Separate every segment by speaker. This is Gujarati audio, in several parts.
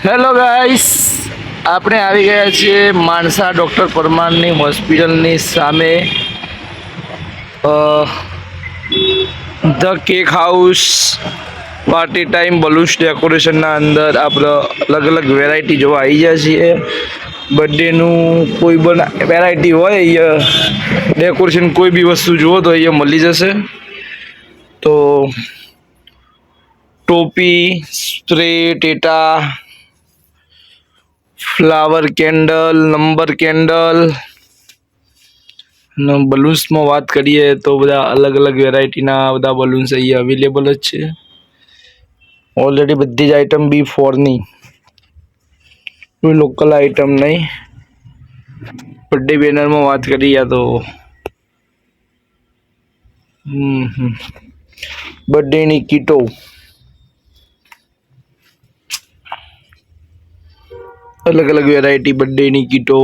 Speaker 1: હેલો ગાઈસ, આપણે આવી ગયા છીએ માણસા ડૉક્ટર પરમારની હોસ્પિટલની સામે the cake house party time balloons ડેકોરેશનના અંદર આપણે અલગ અલગ વેરાયટી જોવા આવી ગયા છીએ. બર્થડેનું કોઈ પણ વેરાયટી હોય અહીંયા ડેકોરેશન કોઈ બી વસ્તુ જુઓ તો અહીંયા મળી જશે. તો ટોપી, સ્પ્રે, ટેટા, ફ્લાવર કેન્ડલ, નંબર કેન્ડલ અને બલૂન્સમાં વાત કરીએ તો બધા અલગ અલગ વેરાયટીના બધા બલૂન્સ અહીંયા અવેલેબલ જ છે. ઓલરેડી બધી જ આઈટમ B4ની, કોઈ લોકલ આઈટમ નહીં. બર્થડે બેનરમાં વાત કરીએ તો બર્થડેની કીટો, અલગ અલગ વેરાયટી બર્થડેની કીટો,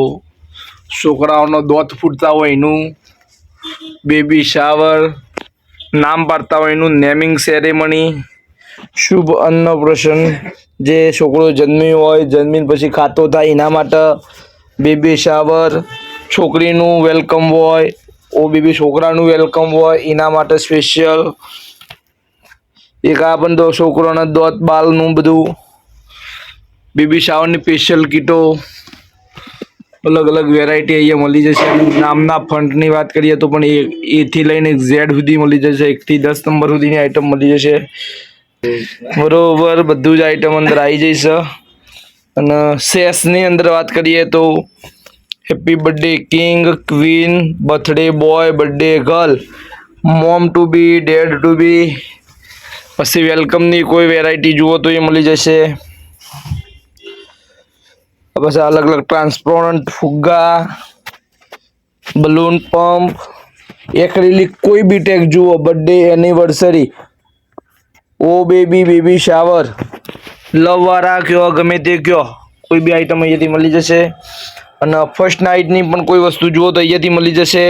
Speaker 1: છોકરાઓનો દોત ફૂટતા હોય એનું, બેબી શાવર, નામ પાડતા હોય એનું, નેમિંગ સેરેમની, શુભ અન્નપ્રાશન, જે છોકરો જન્મ્યો હોય જન્મીને પછી ખાતો થાય એના માટે બેબી શાવર, છોકરીનું વેલકમ હોય ઓ બેબી છોકરાનું વેલકમ હોય એના માટે સ્પેશિયલ એક આ પણ તો છોકરોના દોત બાલનું બધું બેબી શાવરની સ્પેશિયલ કીટો, અલગ અલગ વેરાયટી અહીંયા મળી જશે. નામના ફંટની વાત કરીએ તો પણ એથી લઈને ઝેડ સુધી મળી જશે. 1 થી 10 નંબર સુધીની આઈટમ મળી જશે. બરોબર, બધું જ આઈટમ અંદર આવી જશે. અને સેસની અંદર વાત કરીએ તો happy birthday king, queen, birthday boy, birthday girl, mom to be, dad to be, પછી વેલકમની કોઈ વેરાયટી જુઓ તો એ મળી જશે. પછી અલગ અલગ ટ્રાન્સપરન્ટ ફુગ્ગા, બલૂન પંપ, એક્રેલિક કોઈ બી ટેગ જુઓ, બર્થડે એનિવર્સરી, ઓ બેબી, બેબી શાવર, લવ વાળા કયો ગમે તે કયો કોઈ બી આઈટમ અહીંયાથી મળી જશે. અને ફર્સ્ટ નાઇટની પણ કોઈ વસ્તુ જુઓ તો અહીંયાથી મળી જશે.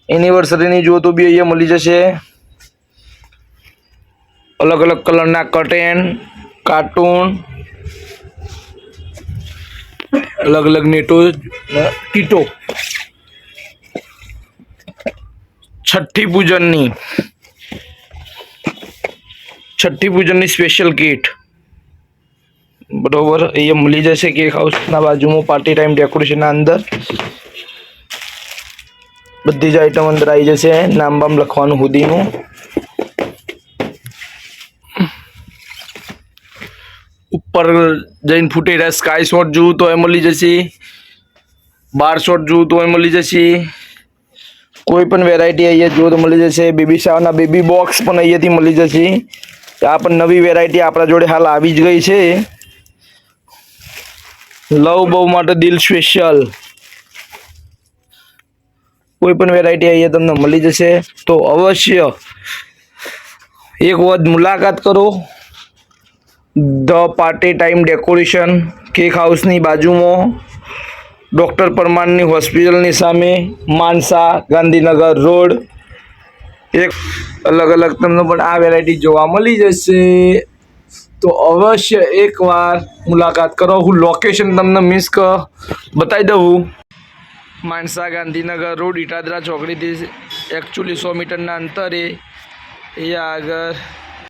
Speaker 1: એનિવર્સરીની જુઓ તો બી અહીંયા મળી જશે. અલગ અલગ કલરના કર્ટેન, કાર્ટૂન, અલગ અલગ નેટો, કીટો, છઠ્ઠી પૂજનની સ્પેશિયલ કીટ બરોબર અહીંયા મળી જશે. કેક હાઉસના બાજુમાં પાર્ટી ટાઈમ ડેકોરેશનના અંદર બધી જ આઈટમ અંદર આવી જશે. નામ બામ લખવાનું સુધીનું. ઉપર જઈને ફૂટેલા સ્કાય શોટ જોવું તો એ મળી જશે. બાર શોટ જોવું તો એ મળી જશે. કોઈ પણ વેરાયટી અહીંયા જુઓ તો મળી જશે. બેબી શાવરના બેબી બોક્સ પણ અહીંયાથી મળી જશે. આ પણ નવી વેરાયટી આપણા જોડે હાલ આવી જ ગઈ છે. લવ બહુ માટે દિલ સ્પેશિયલ કોઈ પણ વેરાયટી અહીંયા તમને મળી જશે. તો અવશ્ય એક વખત મુલાકાત કરો. The party time decoration, cake હાઉસની બાજુમાં, ડૉક્ટર પરમારની હોસ્પિટલની સામે, માનસા, ગાંધીનગર રોડ. એક અલગ અલગ તમને પણ આ વેરાયટી જોવા મળી જશે. તો અવશ્ય એકવાર મુલાકાત કરો. હું લોકેશન તમને બતાવી દઉં. માનસા ગાંધીનગર રોડ, ઇટાદરા ચોકડીથી એકચ્યુઅલી 100 મીટરના અંતરે અહીંયા આગળ